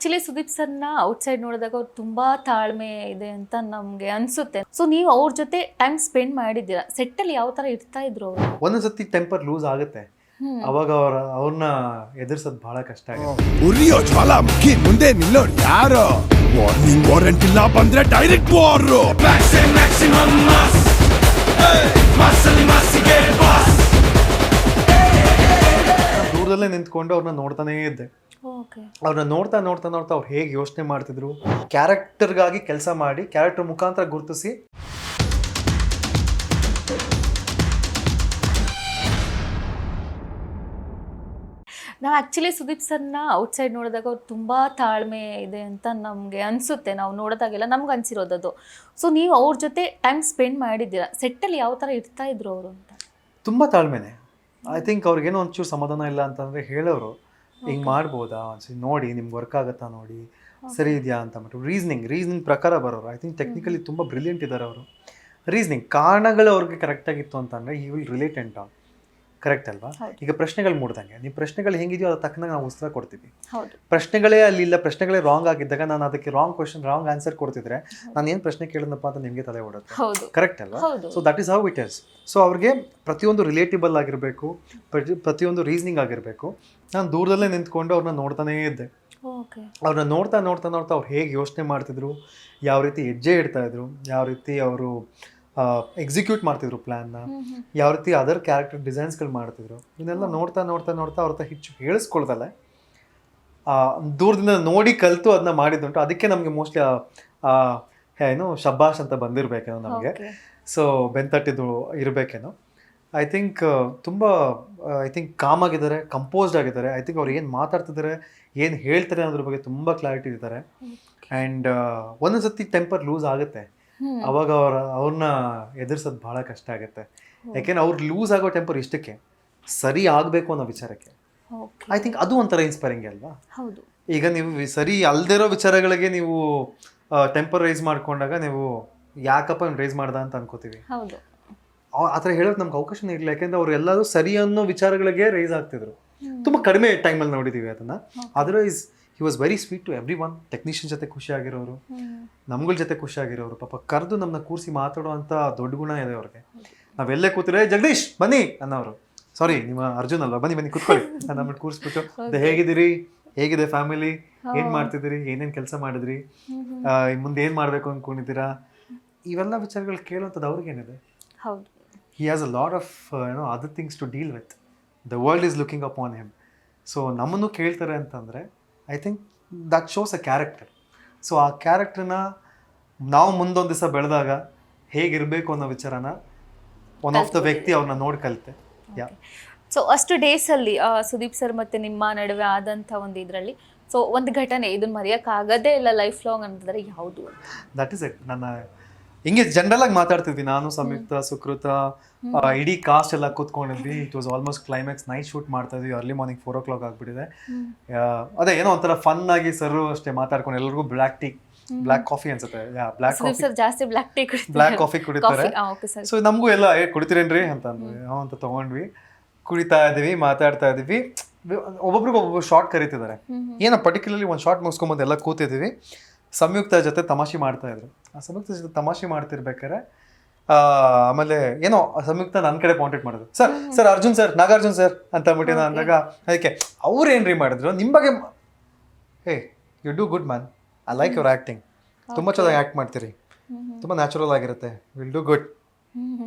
Actually Sudeep ಸರ್ನ outside ನೋಡಿದಾಗ ಅವ್ರು ತುಂಬಾ ತಾಳ್ಮೆ ಇದೆ ಅಂತ ನಮ್ಗೆ ಅನ್ಸುತ್ತೆ. ಸೊ ನೀವು ಅವ್ರ ಜೊತೆ ಟೈಮ್ ಸ್ಪೆಂಡ್ ಮಾಡಿದ್ದೀರಾ, ಸೆಟ್ ಅಲ್ಲಿ ಯಾವ ತರ ಇರ್ತಾ ಇದ್ರು ಅವರು? ಒಂದೊಂದ್ಸತಿ ಟೆಂಪರ್ ಲೂಸ್ ಆಗುತ್ತೆ, ಅವಾಗ ಅವ್ರನ್ನ ಎದುರಿಸೋದು ಬಹಳ ಕಷ್ಟ ಆಗುತ್ತೆ. ಉರಿಯೋ ಜ್ವಾಲಾಮುಖಿ ಮುಂದೆ ನಿಲ್ಲೋರು ಯಾರು? ವಾರ್ನಿಂಗ್ ವಾರಂಟ್ ಇಲ್ಲ ಬಂದ್ರೆ ಡೈರೆಕ್ಟ್ ವಾರ್. ಮ್ಯಾಕ್ಸಿಮಮ್ ಮಾಸ್ ಮಾಸಲ್ಲಿ ಮಾಸಿಗೆ ಬಾಸ್. ದೂರದಲ್ಲೇ ನಿಂತ್ಕೊಂಡು ಅವ್ರನ್ನ ನೋಡ್ತಾನೇ ಇದ್ದೆ. ಅವ್ರನ್ನ ನೋಡ್ತಾ ನೋಡ್ತಾ ನೋಡ್ತಾ ಅವ್ರು ಹೇಗೆ ಯೋಚನೆ ಮಾಡ್ತಿದ್ರು, ಕ್ಯಾರೆಕ್ಟರ್ಗಾಗಿ ಕೆಲಸ ಮಾಡಿ ಕ್ಯಾರೆಕ್ಟರ್ ಮುಖಾಂತರ ಗುರುತಿಸಿ ನಾವು ಆಕ್ಚುಲಿ ಸುದೀಪ್ ಸರ್ನ ಔಟ್ಸೈಡ್ ನೋಡಿದಾಗ ಅವ್ರು ತುಂಬಾ ತಾಳ್ಮೆ ಇದೆ ಅಂತ ನಮ್ಗೆ ಅನ್ಸುತ್ತೆ, ನಾವು ನೋಡಿದಾಗೆಲ್ಲ ನಮ್ಗೆ ಅನ್ಸಿರೋದದು. ಸೊ ನೀವು ಅವ್ರ ಜೊತೆ ಟೈಮ್ ಸ್ಪೆಂಡ್ ಮಾಡಿದ್ದೀರಾ, ಸೆಟ್ ಅಲ್ಲಿ ಯಾವ ತರ ಇರ್ತಾ ಇದ್ರು ಅವರು ಅಂತ? ತುಂಬಾ ತಾಳ್ಮೆನೆ. ಐ ಥಿಂಕ್ ಅವ್ರಿಗೇನೋ ಒಂಚೂರು ಸಮಾಧಾನ ಇಲ್ಲ ಅಂತಂದ್ರೆ ಹೇಳೋರು, ಹಿಂಗೆ ಮಾಡ್ಬೋದಾ ನೋಡಿ, ನಿಮ್ಗೆ ವರ್ಕ್ ಆಗುತ್ತಾ ನೋಡಿ, ಸರಿ ಇದೆಯಾ ಅಂತ ಅಂದ್ಬಿಟ್ಟು ರೀಸನಿಂಗ್ ಪ್ರಕಾರ ಬರೋರು. ಐ ಥಿಂಕ್ ಟೆಕ್ನಿಕಲಿ ತುಂಬ ಬ್ರಿಲಿಯಂಟ್ ಇದ್ದಾರೆ ಅವರು. ರೀಸನಿಂಗ್ ಕಾರಣಗಳು ಅವ್ರಿಗೆ ಕರೆಕ್ಟಾಗಿತ್ತು ಅಂತಂದರೆ ಈ will relate and all. Correct ಅಲ್ವಾ? ಈಗ ಪ್ರಶ್ನೆಗಳು ಮೂಡ್ದಂಗೆ ನೀವು ಪ್ರಶ್ನೆಗಳು ಹೆಂಗಿದೆಯೋ ಅದ್ರ ತಕ್ಕನಾಗ ನಾವು ಉತ್ತರ ಕೊಡ್ತೀವಿ. ಪ್ರಶ್ನೆಗಳೇ ಅಲ್ಲಿಲ್ಲ, ಪ್ರಶ್ನೆಗಳೇ ರಾಂಗ್ ಆಗಿದ್ದಾಗ ನಾನು ಅದಕ್ಕೆ ರಾಂಗ್ ಆನ್ಸರ್ ಕೊಡ್ತಿದ್ರೆ ನಾನು ಏನು ಪ್ರಶ್ನೆ ಕೇಳಿದ್ನಪ್ಪ ಅಂತ ನಿಮಗೆ ತಲೆ ಓಡುತ್ತೆ. ಕರೆಕ್ಟ್ ಅಲ್ವಾ? So that is how it is. So ಅವ್ರಿಗೆ ಪ್ರತಿಯೊಂದು ರಿಲೇಟಿಬಲ್ ಆಗಿರಬೇಕು, ಪ್ರತಿಯೊಂದು ರೀಸನಿಂಗ್ ಆಗಿರಬೇಕು. ನಾನು ದೂರದಲ್ಲೇ ನಿಂತ್ಕೊಂಡು ಅವ್ರನ್ನ ನೋಡ್ತಾನೇ ಇದ್ದೆ. ಅವ್ರನ್ನ ನೋಡ್ತಾ ನೋಡ್ತಾ ನೋಡ್ತಾ ಅವ್ರು ಹೇಗೆ ಯೋಚನೆ ಮಾಡ್ತಿದ್ರು, ಯಾವ ರೀತಿ ಹೆಜ್ಜೆ ಇಡ್ತಾ ಇದ್ರು, ಯಾವ ರೀತಿ ಅವರು ಎಕ್ಸಿಕ್ಯೂಟ್ ಮಾಡ್ತಿದ್ರು ಪ್ಲ್ಯಾನ್ನ, ಯಾವ ರೀತಿ ಅದರ್ ಕ್ಯಾರೆಕ್ಟರ್ ಡಿಸೈನ್ಸ್ಗಳು ಮಾಡ್ತಿದ್ರು, ಇದನ್ನೆಲ್ಲ ನೋಡ್ತಾ ನೋಡ್ತಾ ನೋಡ್ತಾ ಅವ್ರ ಹತ್ರ ಹೆಚ್ಚು ಹೇಳಿಸ್ಕೊಳ್ದಲ್ಲ ದೂರದಿಂದ ನೋಡಿ ಕಲಿತು ಅದನ್ನ ಮಾಡಿದ್ದುಂಟು. ಅದಕ್ಕೆ ನಮಗೆ ಮೋಸ್ಟ್ಲಿ ಏನು ಶಬ್ಬಾಷ್ ಅಂತ ಬಂದಿರಬೇಕೇನೋ ನಮಗೆ. ಸೊ ಬೆಂತಟ್ಟಿದ್ದು ಇರಬೇಕೇನೋ. ಐ ಥಿಂಕ್ ತುಂಬ ಕಾಮ್ ಆಗಿದ್ದಾರೆ, ಕಂಪೋಸ್ಡ್ ಆಗಿದ್ದಾರೆ. ಐ ಥಿಂಕ್ ಅವ್ರು ಏನು ಮಾತಾಡ್ತಿದ್ದಾರೆ, ಏನು ಹೇಳ್ತಾರೆ ಅನ್ನೋದ್ರ ಬಗ್ಗೆ ತುಂಬ ಕ್ಲಾರಿಟಿ ಇದ್ದಾರೆ. ಆ್ಯಂಡ್ ಒಂದೊಂದ್ಸತಿ ಟೆಂಪರ್ ಲೂಸ್ ಆಗುತ್ತೆ, ಅವಾಗ ಅವ್ರನ್ನ ಎದುರಿಸೋದು ಭಾಳ ಕಷ್ಟ ಆಗುತ್ತೆ. ಯಾಕೆಂದ್ರೆ ಅವ್ರು ಲೂಸ್ ಆಗೋ ಟೆಂಪರ್ ಇಷ್ಟಕ್ಕೆ ಸರಿ ಆಗಬೇಕು ಅನ್ನೋ ವಿಚಾರಕ್ಕೆ. ಐ ಥಿಂಕ್ ಅದು ಒಂಥರ ಇನ್ಸ್ಪೈರಿಂಗ್ ಅಲ್ವಾ? ಈಗ ನೀವು ಸರಿ ಅಲ್ದಿರೋ ವಿಚಾರಗಳಿಗೆ ನೀವು ಟೆಂಪರ್ ರೈಸ್ ಮಾಡ್ಕೊಂಡಾಗ ನೀವು ಯಾಕಪ್ಪ ರೈಸ್ ಮಾಡ್ದ ಅಂತ ಅನ್ಕೋತೀವಿ. ಆ ಥರ ಹೇಳೋಕೆ ನಮ್ಗೆ ಅವಕಾಶನೇ ಇರಲಿಲ್ಲ, ಯಾಕೆಂದ್ರೆ ಅವ್ರು ಎಲ್ಲರೂ ಸರಿ ಅನ್ನೋ ವಿಚಾರಗಳಿಗೆ ರೈಸ್ ಆಗ್ತಿದ್ರು. ತುಂಬ ಕಡಿಮೆ ಟೈಮಲ್ಲಿ ನೋಡಿದ್ದೀವಿ ಅದನ್ನು. Otherwise he was very sweet to everyone. Technician ಜೊತೆ ಖುಷಿಯಾಗಿರೋರು, ನಮ್ಗಳ ಜೊತೆ ಖುಷಿಯಾಗಿರೋರು, ಪಾಪ ಕರೆದು ನಮ್ಮನ್ನ ಕೂರಿಸಿ ಮಾತಾಡುವಂಥ ದೊಡ್ಡ ಗುಣ ಇದೆ ಅವ್ರಿಗೆ. ನಾವೆಲ್ಲೇ ಕೂತಿದ್ರೆ ಜಗದೀಶ್ ಬನ್ನಿ ಅನ್ನೋರು, ಸಾರಿ ನಿಮ್ಮ ಅರ್ಜುನ್ ಅಲ್ವಾ, ಬನ್ನಿ ಕೂತ್ಕೊಳ್ಳಿ ನಮ್ಮನ್ನು ಕೂರಿಸ್ಬಿಟ್ಟು ಹೇಗಿದ್ದೀರಿ, ಹೇಗಿದೆ ಫ್ಯಾಮಿಲಿ, ಏನು ಮಾಡ್ತಿದ್ದೀರಿ, ಏನೇನು ಕೆಲಸ ಮಾಡಿದ್ರಿ, ಮುಂದೆ ಏನು ಮಾಡಬೇಕು ಅಂದ್ಕೊಂಡಿದ್ದೀರಾ, ಇವೆಲ್ಲ ವಿಚಾರಗಳು ಕೇಳುವಂಥದ್ದು ಅವ್ರಿಗೇನಿದೆ. He has a lot of other things to deal with. The world is looking upon him. So ನಮ್ಮನ್ನು ಕೇಳ್ತಾರೆ ಅಂತಂದರೆ I think that shows a character. So ಆ ಕ್ಯಾರೆಕ್ಟರ್ನ ನಾವು ಮುಂದೊಂದು ದಿವಸ ಬೆಳೆದಾಗ ಹೇಗಿರಬೇಕು ಅನ್ನೋ ವಿಚಾರನ ಒನ್ ಆಫ್ ದ ವ್ಯಕ್ತಿ ಅವ್ರನ್ನ ನೋಡಿ ಕಲಿತೆ. ಸೊ ಅಷ್ಟು ಡೇಸಲ್ಲಿ ಸುದೀಪ್ ಸರ್ ಮತ್ತು ನಿಮ್ಮ ನಡುವೆ ಆದಂಥ ಒಂದು ಇದರಲ್ಲಿ ಸೊ ಒಂದು ಘಟನೆ ಇದನ್ನು ಮರೆಯೋಕ್ಕಾಗದೇ ಇಲ್ಲ ಲೈಫ್ ಲಾಂಗ್ ಅಂತಂದರೆ ಯಾವುದು? That is it. ನನ್ನ ಹಿಂಗೆ ಜನರಲ್ ಆಗಿ ಮಾತಾಡ್ತಿದ್ವಿ, ನಾನು ಸಂಯುಕ್ತ, ಸುಕೃತ, ಇಡೀ ಕಾಸ್ಟ್ ಎಲ್ಲ ಕೂತ್ಕೊಂಡಿದ್ವಿ. It was almost climax, night shoot ಮಾಡ್ತಾ ಇದ್ವಿ. ಅರ್ಲಿ ಮಾರ್ನಿಂಗ್ 4 o'clock ಆಗ್ಬಿಟ್ಟಿದೆ. ಅದೇ ಏನೋ ಒಂಥರ ಫನ್ ಆಗಿ ಸರ್ ಅಷ್ಟೇ ಮಾತಾಡ್ಕೊಂಡು ಎಲ್ಲರಿಗೂ ಬ್ಲ್ಯಾಕ್ ಕಾಫಿ ಅನ್ಸುತ್ತೆ, ಬ್ಲ್ಯಾಕ್ ಕಾಫಿ ಕುಡಿತಾರೆ. ಸೊ ನಮಗೂ ಎಲ್ಲ ಕುಡಿತೀರೇನ್ರಿ ಅಂತ ಅಂತ ತಗೊಂಡ್ವಿ, ಕುಡಿತಾ ಇದೀವಿ, ಮಾತಾಡ್ತಾ ಇದೀವಿ. ಒಬ್ಬೊಬ್ರಿಗೆ ಒಬ್ಬೊಬ್ರು ಶಾರ್ಟ್ ಕರೀತಿದ್ದಾರೆ. ಏನೋ ಪರ್ಟಿಕ್ಯುಲರ್ಲಿ ಒಂದು ಶಾರ್ಟ್ ಮುಗಿಸ್ಕೊಂಬಂದು ಎಲ್ಲ ಕೂತಿದ್ದೀವಿ. ಸಂಯುಕ್ತ ಜೊತೆ ತಮಾಷೆ ಮಾಡ್ತಾ ಇದ್ರು. ಆ ಸಂಯುಕ್ತ ಜೊತೆ ತಮಾಷೆ ಮಾಡ್ತಿರ್ಬೇಕಾರೆ ಆಮೇಲೆ ಏನೋ ಸಂಯುಕ್ತ ನನ್ನ ಕಡೆ ಕಾಂಟ್ಯಾಕ್ಟ್ ಮಾಡಿದ್ರು. Sir Arjun sir, Nagarjun sir ಅಂತ ಅಂದ್ಬಿಟ್ಟು ಅಂದಾಗ ಅದಕ್ಕೆ ಅವ್ರು ಏನ್ರಿ ಮಾಡಿದ್ರು, ನಿಮ್ಮ ಬಗ್ಗೆ hey you do good man, I like your acting, ತುಂಬ ಚೆನ್ನಾಗಿ ಆ್ಯಕ್ಟ್ ಮಾಡ್ತೀರಿ, ತುಂಬ ನ್ಯಾಚುರಲ್ ಆಗಿರುತ್ತೆ, ವಿಲ್ ಡೂ ಗುಡ್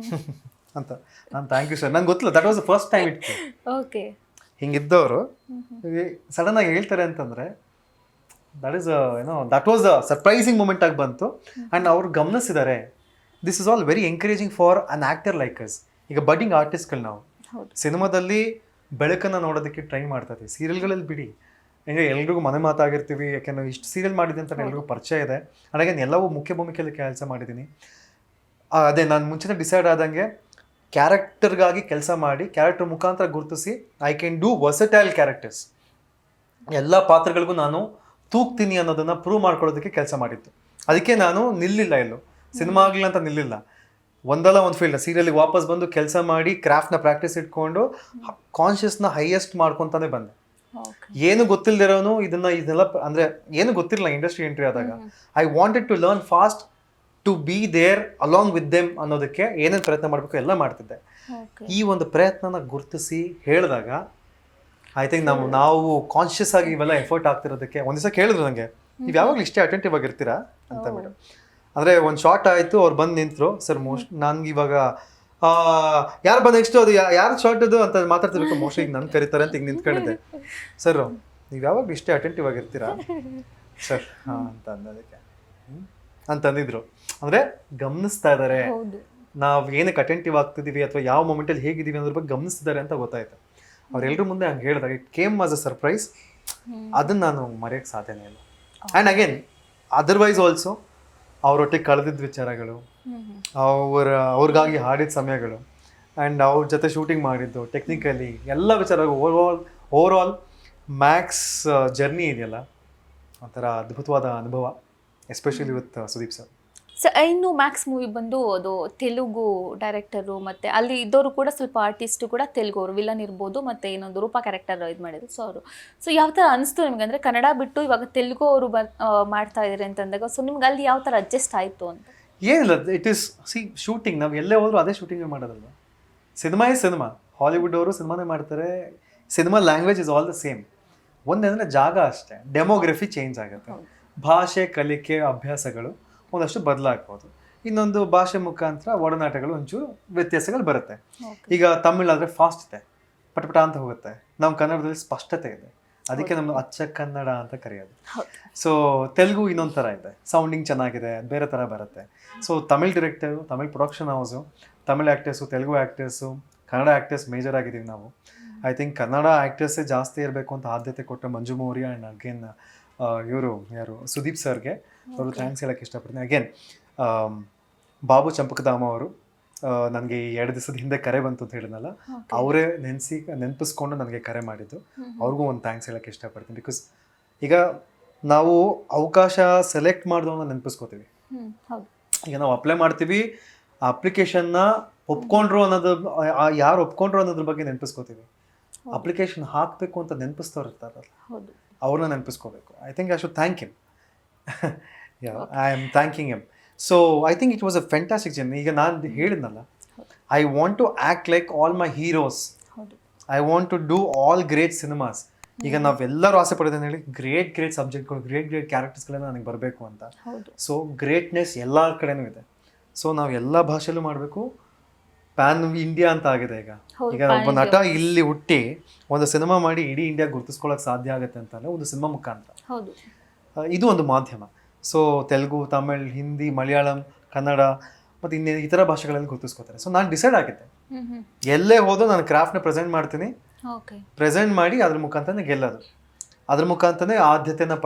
ಅಂತ. ನಾನು ಥ್ಯಾಂಕ್ ಯು ಸರ್, ನಂಗೆ ಗೊತ್ತಿಲ್ಲ, that was the first time it. Okay, ಹಿಂಗಿದ್ದವರು ಸಡನ್ ಆಗಿ ಹೇಳ್ತಾರೆ ಅಂತಂದರೆ that was a surprising moment ಆಗಿ ಬಂತು. ಆ್ಯಂಡ್ ಅವ್ರು ಗಮನಿಸಿದ್ದಾರೆ. This is all very encouraging for an actor like us. ಈಗ ಬಡ್ಡಿಂಗ್ ಆರ್ಟಿಸ್ಟ್ಗಳು ನಾವು ಸಿನಿಮಾದಲ್ಲಿ ಬೆಳಕನ್ನು ನೋಡೋದಕ್ಕೆ ಟ್ರೈ ಮಾಡ್ತಾ ಇದ್ದೀವಿ. ಸೀರಿಯಲ್ಗಳಲ್ಲಿ ಬಿಡಿ, ಹೆಂಗೆ ಎಲ್ರಿಗೂ ಮನೆ ಮಾತಾಗಿರ್ತೀವಿ, ಯಾಕೆಂದ್ರೆ ಇಷ್ಟು ಸೀರಿಯಲ್ ಮಾಡಿದೆ ಅಂತ ಎಲ್ರಿಗೂ ಪರಿಚಯ ಇದೆ. ಹಾಗಾಗಿ ಎಲ್ಲವೂ ಮುಖ್ಯ ಭೂಮಿಕೆಯಲ್ಲಿ ಕೆಲಸ ಮಾಡಿದ್ದೀನಿ. ಅದೇ ನಾನು ಮುಂಚೆನೇ ಡಿಸೈಡ್ ಆದಂಗೆ ಕ್ಯಾರೆಕ್ಟರ್ಗಾಗಿ ಕೆಲಸ ಮಾಡಿ ಕ್ಯಾರೆಕ್ಟರ್ ಮುಖಾಂತರ ಗುರುತಿಸಿ I can do versatile characters. ಎಲ್ಲ ಪಾತ್ರಗಳಿಗೂ ನಾನು ತೂಗ್ತೀನಿ ಅನ್ನೋದನ್ನು ಪ್ರೂವ್ ಮಾಡ್ಕೊಳ್ಳೋದಕ್ಕೆ ಕೆಲಸ ಮಾಡಿತ್ತು. ಅದಕ್ಕೆ ನಾನು ನಿಲ್ಲಿಲ್ಲ, ಎಲ್ಲೂ ಸಿನಿಮಾ ಆಗಲಿಲ್ಲ ಅಂತ ನಿಲ್ಲಿಲ್ಲ. ಒಂದಲ್ಲ ಒಂದು ಫೀಲ್ಡ್ ಸೀರಿಯಲ್ಗೆ ವಾಪಸ್ ಬಂದು ಕೆಲಸ ಮಾಡಿ ಕ್ರಾಫ್ಟ್ನ ಪ್ರಾಕ್ಟೀಸ್ ಇಟ್ಕೊಂಡು ಕಾನ್ಷಿಯಸ್ನ ಹೈಯೆಸ್ಟ್ ಮಾಡ್ಕೊತಾನೆ ಬಂದೆ. ಓಕೆ. ಏನು ಗೊತ್ತಿಲ್ದಿರೋನು ಇದನ್ನೆಲ್ಲ ಅಂದ್ರೆ ಏನು ಗೊತ್ತಿರಲಿಲ್ಲ ಇಂಡಸ್ಟ್ರಿ ಎಂಟ್ರಿ ಆದಾಗ. I wanted to learn fast to be there along with them ಅನ್ನೋದಕ್ಕೆ ಏನೇನು ಪ್ರಯತ್ನ ಮಾಡಬೇಕು ಎಲ್ಲ ಮಾಡ್ತಿದ್ದೆ. ಓಕೆ. ಈ ಒಂದು ಪ್ರಯತ್ನನ ಗುರುತಿಸಿ ಹೇಳಿದಾಗ ಐ ಥಿಂಕ್ ನಾವು ಕಾನ್ಷಿಯಸ್ ಆಗಿ ಇವೆಲ್ಲ ಎಫರ್ಟ್ ಆಗ್ತಿರೋದಕ್ಕೆ ಒಂದ್ ದಿವಸ ಕೇಳಿದ್ರು ನನಗೆ, ನೀವು ಯಾವಾಗಲೂ ಇಷ್ಟೇ ಅಟೆಂಟಿವ್ ಆಗಿರ್ತೀರಾ ಅಂತ ಬಿಟ್ಟು. ಅಂದರೆ ಒಂದು ಶಾರ್ಟ್ ಆಯಿತು, ಅವ್ರು ಬಂದು ನಿಂತರು. ಸರ್ ನನ್ಗೆ ಇವಾಗ ಯಾರು ಬಂದು ನೆಕ್ಸ್ಟು ಅದು ಯಾರು ಶಾರ್ಟ್ ಅದು ಅಂತ ಮಾತಾಡ್ತಿರ್ಬೇಕು, ಮೋಸ್ಟ್ಲಿ ಈಗ ನನ್ನ ಕರೀತಾರೆ ಅಂತ ಈಗ ನಿಂತ್ಕೊಂಡಿದ್ದೆ. ಸರ್ ನೀವು ಯಾವಾಗಲೂ ಇಷ್ಟೇ ಅಟೆಂಟಿವ್ ಆಗಿರ್ತೀರಾ ಸರ್ ಹಾಂ ಅಂತ ಅಂದೋದಕ್ಕೆ ಅಂತಂದಿದ್ರು. ಅಂದರೆ ಗಮನಿಸ್ತಾ ಇದ್ದಾರೆ, ನಾವು ಏನಕ್ಕೆ ಅಟೆಂಟಿವ್ ಆಗ್ತಿದ್ದೀವಿ ಅಥವಾ ಯಾವ ಮೂಮೆಂಟಲ್ಲಿ ಹೇಗಿದ್ದೀವಿ ಅನ್ನೋದ್ರ ಬಗ್ಗೆ ಗಮನಿಸ್ತಿದ್ದಾರೆ ಅಂತ ಗೊತ್ತಾಯ್ತು. ಅವ್ರೆಲ್ಲರೂ ಮುಂದೆ ಹಂಗೆ ಹೇಳಿದಾಗ it came as a surprise. ಅದನ್ನು ನಾನು ಮರೆಯೋಕ್ಕೆ ಸಾಧ್ಯನೇ ಇಲ್ಲ. ಆ್ಯಂಡ್ ಅಗೇನ್ ಅದರ್ವೈಸ್ ಆಲ್ಸೋ ಅವರೊಟ್ಟಿಗೆ ಕಳೆದಿದ್ದ ವಿಚಾರಗಳು, ಅವ್ರಿಗಾಗಿ ಹಾಡಿದ ಸಮಯಗಳು, ಆ್ಯಂಡ್ ಅವ್ರ ಜೊತೆ ಶೂಟಿಂಗ್ ಮಾಡಿದ್ದು, ಟೆಕ್ನಿಕಲಿ ಎಲ್ಲ ವಿಚಾರ ಓವರ್ ಆಲ್ ಮ್ಯಾಕ್ಸ್ ಜರ್ನಿ ಇದೆಯಲ್ಲ ಒಂಥರ ಅದ್ಭುತವಾದ ಅನುಭವ, ಎಸ್ಪೆಷಲಿ ವಿತ್ ಸುದೀಪ್ ಸರ್. ಇನ್ನು ಮ್ಯಾಕ್ಸ್ ಮೂವಿ ಬಂದು ಅದು ತೆಲುಗು ಡೈರೆಕ್ಟರು, ಮತ್ತು ಅಲ್ಲಿ ಇದ್ದವರು ಕೂಡ ಸ್ವಲ್ಪ ಆರ್ಟಿಸ್ಟು ಕೂಡ ತೆಲುಗು, ಅವರು ವಿಲನ್ ಇರ್ಬೋದು, ಮತ್ತು ಇನ್ನೊಂದು ರೂಪಾ ಕ್ಯಾರೆಕ್ಟರ್ ಇದು ಮಾಡಿದ್ರು. ಸೊ ಯಾವ ಥರ ಅನಿಸ್ತು ನಿಮ್ಗೆ? ಅಂದರೆ ಕನ್ನಡ ಬಿಟ್ಟು ಇವಾಗ ತೆಲುಗು ಅವರು ಮಾಡ್ತಾ ಇದ್ದಾರೆ ಅಂತಂದಾಗ ಸೊ ನಿಮ್ಗೆ ಅಲ್ಲಿ ಯಾವ ಥರ ಅಡ್ಜಸ್ಟ್ ಆಯಿತು ಅಂತ? ಏನಿಲ್ಲ, ಇಟ್ ಈಸ್ ಶೂಟಿಂಗ್. ನಾವು ಎಲ್ಲೇ ಹೋದ್ರು ಅದೇ ಶೂಟಿಂಗ್ ಮಾಡೋದಲ್ವ. Cinema is cinema. ಹಾಲಿವುಡ್ ಅವರು ಸಿನಿಮಾನೇ ಮಾಡ್ತಾರೆ, cinema language is all the same. ಒಂದೇಂದರೆ ಜಾಗ ಅಷ್ಟೇ, ಡೆಮೋಗ್ರಫಿ ಚೇಂಜ್ ಆಗುತ್ತೆ, ಭಾಷೆ ಕಲಿಕೆ ಅಭ್ಯಾಸಗಳು ಒಂದಷ್ಟು ಬದಲಾಗ್ಬೋದು, ಇನ್ನೊಂದು ಭಾಷೆ ಮುಖಾಂತರ ಒಡನಾಟಗಳು ಒಂಚೂರು ವ್ಯತ್ಯಾಸಗಳು ಬರುತ್ತೆ. ಈಗ ತಮಿಳಾದರೆ ಫಾಸ್ಟ್ ಇದೆ, ಪಟಪಟ ಅಂತ ಹೋಗುತ್ತೆ. ನಮ್ಮ ಕನ್ನಡದಲ್ಲಿ ಸ್ಪಷ್ಟತೆ ಇದೆ, ಅದಕ್ಕೆ ನಮ್ಮ ಅಚ್ಚ ಕನ್ನಡ ಅಂತ ಕರೆಯೋದು. ಸೊ ತೆಲುಗು ಇನ್ನೊಂದು ಥರ ಇದೆ, ಸೌಂಡಿಂಗ್ ಚೆನ್ನಾಗಿದೆ, ಬೇರೆ ಥರ ಬರುತ್ತೆ. So Tamil director, Tamil production house, Tamil actors, Telugu actors, Kannada actors major ಆಗಿದ್ದೀವಿ ನಾವು. ಐ ಥಿಂಕ್ ಕನ್ನಡ ಆ್ಯಕ್ಟರ್ಸೇ ಜಾಸ್ತಿ ಇರಬೇಕು ಅಂತ ಆದ್ಯತೆ ಕೊಟ್ಟ ಮಂಜು ಮೌರ್ಯ ಆ್ಯಂಡ್ ಅಗೇನ್ ಇವರು ಯಾರು ಸುದೀಪ್ ಸರ್ಗೆ ಅವರು ಥ್ಯಾಂಕ್ಸ್ ಹೇಳೋಕ್ಕೆ ಇಷ್ಟಪಡ್ತೀನಿ. ಅಗೇನ್ ಬಾಬು ಚಂಪಕಧಾಮ ಅವರು ನನಗೆ 2 ದಿವಸದ ಹಿಂದೆ ಕರೆ ಬಂತು ಅಂತ ಹೇಳಿದ್ನಲ್ಲ, ಅವರೇ ನೆನಪಿಸ್ಕೊಂಡು ನನಗೆ ಕರೆ ಮಾಡಿದ್ದು. ಅವ್ರಿಗೂ ಒಂದು ಥ್ಯಾಂಕ್ಸ್ ಹೇಳೋಕ್ಕೆ ಇಷ್ಟಪಡ್ತೀನಿ. ಬಿಕಾಸ್ ಈಗ ನಾವು ಅವಕಾಶ ಸೆಲೆಕ್ಟ್ ಮಾಡಿದವನ್ನ ನೆನಪಿಸ್ಕೋತೀವಿ. ಈಗ ನಾವು ಅಪ್ಲೈ ಮಾಡ್ತೀವಿ, ಆ ಅಪ್ಲಿಕೇಶನ್ನ ಒಪ್ಕೊಂಡ್ರು ಅನ್ನೋದು, ಯಾರು ಒಪ್ಕೊಂಡ್ರು ಅನ್ನೋದ್ರ ಬಗ್ಗೆ ನೆನಪಿಸ್ಕೋತೀವಿ. ಅಪ್ಲಿಕೇಶನ್ ಹಾಕಬೇಕು ಅಂತ ನೆನಪಿಸ್ತವ್ರು ಇರ್ತಾರಲ್ಲ, ಅವ್ರನ್ನ ನೆನಪಿಸ್ಕೋಬೇಕು. I think I should thank him. I am thanking him. So I think it was a fantastic journey. ಈಗ ನಾನು ಹೇಳಿದ್ನಲ್ಲ, I want to act like all my heroes. I want to do all great cinemas. ಈಗ ನಾವೆಲ್ಲರೂ ಆಸೆ ಪಡೋದೇನು ಹೇಳಿ, great ಸಬ್ಜೆಕ್ಟ್ಗಳು, great ಕ್ಯಾರೆಕ್ಟರ್ಸ್ಗಳೆಲ್ಲ ನನಗೆ ಬರಬೇಕು ಅಂತ. ಸೊ ಗ್ರೇಟ್ನೆಸ್ ಎಲ್ಲ ಕಡೆನೂ ಇದೆ. ಸೊ ನಾವು ಎಲ್ಲ ಭಾಷೆಯಲ್ಲೂ ಮಾಡಬೇಕು. ಪ್ಯಾನ್ ಇಂಡಿಯಾ ಅಂತ ಆಗಿದೆ ಈಗ. ಈಗ ಒಬ್ಬ ನಟ ಇಲ್ಲಿ ಹುಟ್ಟಿ ಒಂದು ಸಿನಿಮಾ ಮಾಡಿ ಇಡೀ ಇಂಡಿಯಾ ಗುರುತಿಸ್ಕೊಳ್ಳೋಕೆ ಸಾಧ್ಯ ಆಗುತ್ತೆ ಅಂತಂದರೆ ಒಂದು ಸಿನಿಮಾ ಮುಖಾಂತರ. ಇದು ಒಂದು ಮಾಧ್ಯಮ. ಸೊ ತೆಲುಗು, ತಮಿಳ್, ಹಿಂದಿ, ಮಲಯಾಳಂ, ಕನ್ನಡ ಮತ್ತು ಇತರ ಭಾಷೆಗಳಲ್ಲಿ ಗುರುತಿಸ್ಕೋತಾರೆ. ಸೊ ನಾನು ಡಿಸೈಡ್ ಆಗಿದ್ದೆ, ಎಲ್ಲೇ ಹೋದೋ ನಾನು ಕ್ರಾಫ್ಟ್ನ ಪ್ರೆಸೆಂಟ್ ಮಾಡ್ತೀನಿ, ಪ್ರೆಸೆಂಟ್ ಮಾಡಿ ಅದ್ರ ಮುಖಾಂತರನೇ ಗೆಲ್ಲೋದು, ಅದ್ರ ಮುಖಾಂತರನೇ ಆದ್ಯತೆನ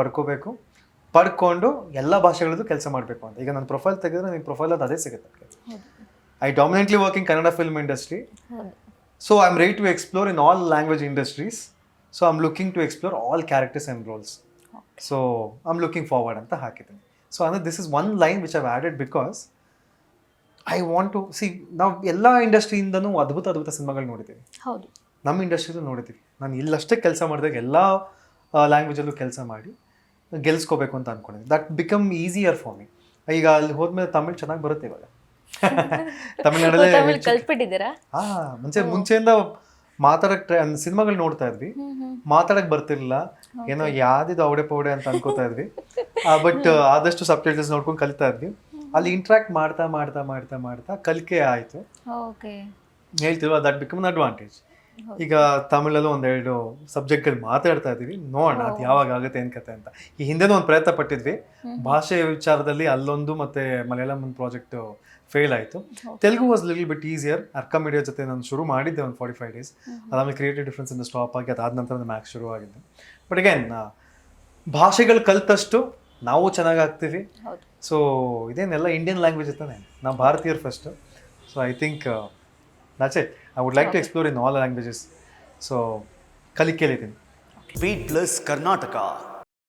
ಪಡ್ಕೊಂಡು ಎಲ್ಲ ಭಾಷೆಗಳದ್ದು ಕೆಲಸ ಮಾಡಬೇಕು ಅಂತ. ಈಗ ನನ್ನ ಪ್ರೊಫೈಲ್ ತೆಗೆದ್ರೆ ನನಗೆ ಪ್ರೊಫೈಲ್ ಅದು ಅದೇ ಸಿಗುತ್ತೆ. I dominantly work in Kannada film industry. So I am ready to explore in all language industries. So I am looking to explore all characters and roles. So I am looking forward ಅಂತ ಹಾಕಿದ್ದೀನಿ. So ಅಂದರೆ this is one line which I've added because I want to see, ನಾವು ಎಲ್ಲ ಇಂಡಸ್ಟ್ರಿಯಿಂದನೂ ಅದ್ಭುತ ಸಿನಿಮಾಗಳು ನೋಡಿದ್ದೀವಿ, ನಮ್ಮ ಇಂಡಸ್ಟ್ರಿಲೂ ನೋಡಿದ್ದೀವಿ. ನಾನು ಇಲ್ಲಷ್ಟೇ ಕೆಲಸ ಮಾಡಿದಾಗ ಎಲ್ಲ ಲ್ಯಾಂಗ್ವೇಜಲ್ಲೂ ಕೆಲಸ ಮಾಡಿ ಗೆಲ್ಸ್ಕೋಬೇಕು ಅಂತ ಅಂದ್ಕೊಂಡಿದ್ದೆ. That become easier for me. ಈಗ ಅಲ್ಲಿ ಹೋದ್ಮೇಲೆ ತಮಿಳ್ ಚೆನ್ನಾಗಿ ಬರುತ್ತೆ ಇವಾಗ. ತಮಿಳ್ನಾಡಲ್ಲೇ ಕಲ್ತ್ಬಿಟ್ಟಿದ್ದೀರಾ? ಮುಂಚೆಯಿಂದ ಮಾತಾಡಕ್ಕೆ ಸಿನಿಮಾಗಳು ನೋಡ್ತಾ ಇದ್ವಿ, ಮಾತಾಡಕ್ ಬರ್ತಿರ್ಲಿಲ್ಲ, ಏನೋ ಯಾವ್ದಿದು ಅವಡೆ ಪೌಡೆ ಅಂತ ಅನ್ಕೋತಾ ಇದ್ವಿ. ಬಟ್ ಆದಷ್ಟು ಸಬ್ ಟೈಟಲ್ಸ್ ನೋಡ್ಕೊಂಡು ಕಲಿತಾ ಇದ್ವಿ. ಅಲ್ಲಿ ಇಂಟ್ರಾಕ್ಟ್ ಮಾಡ್ತಾ ಕಲಿಕೆ ಆಯಿತು. ಹೇಳ್ತಿಲ್ವಾ, ದಟ್ ಬಿಕಮ್ ಅನ್ ಅಡ್ವಾಂಟೇಜ್. ಈಗ ತಮಿಳಲ್ಲೂ 1-2 ಸಬ್ಜೆಕ್ಟ್ಗಳು ಮಾತಾಡ್ತಾ ಇದ್ದೀವಿ, ನೋಡೋಣ ಅದು ಯಾವಾಗ ಆಗುತ್ತೆ ಏನು ಕತೆ ಅಂತ. ಈ ಹಿಂದೆನೂ ಒಂದು ಪ್ರಯತ್ನ ಪಟ್ಟಿದ್ವಿ ಭಾಷೆ ವಿಚಾರದಲ್ಲಿ, ಅಲ್ಲೊಂದು ಮತ್ತೆ ಮಲಯಾಳಂ ಒಂದು ಪ್ರಾಜೆಕ್ಟ್ ಫೇಲ್ ಆಯಿತು. Telugu was little bit easier. Arka media ಜೊತೆ ನಾನು ಶುರು ಮಾಡಿದ್ದೆ ಒಂದು 45 days. ಅದಾದಮೇಲೆ ಕ್ರಿಯೇಟಿವ್ ಡಿಫ್ರೆನ್ಸ್ ಇಂದ ಸ್ಟಾಪ್ ಆಗಿ ಅದಾದ ನಂತರ ಮ್ಯಾಕ್ಸ್ ಶುರು ಆಗಿದ್ದೆ. ಬಟ್ ಅಗೇನ್ ಭಾಷೆಗಳು ಕಲ್ತಷ್ಟು ನಾವು ಚೆನ್ನಾಗಿ ಆಗ್ತೀವಿ. ಸೊ ಇದೇನೆಲ್ಲ ಇಂಡಿಯನ್ ಲ್ಯಾಂಗ್ವೇಜ್ ಇರ್ತಾನೆ, ನಾವು ಭಾರತೀಯರು first. So I think that's it. I would like to explore in all languages. So ಕಲಿಕೆಲಿದ್ದೀನಿ. Beat Plus Karnataka.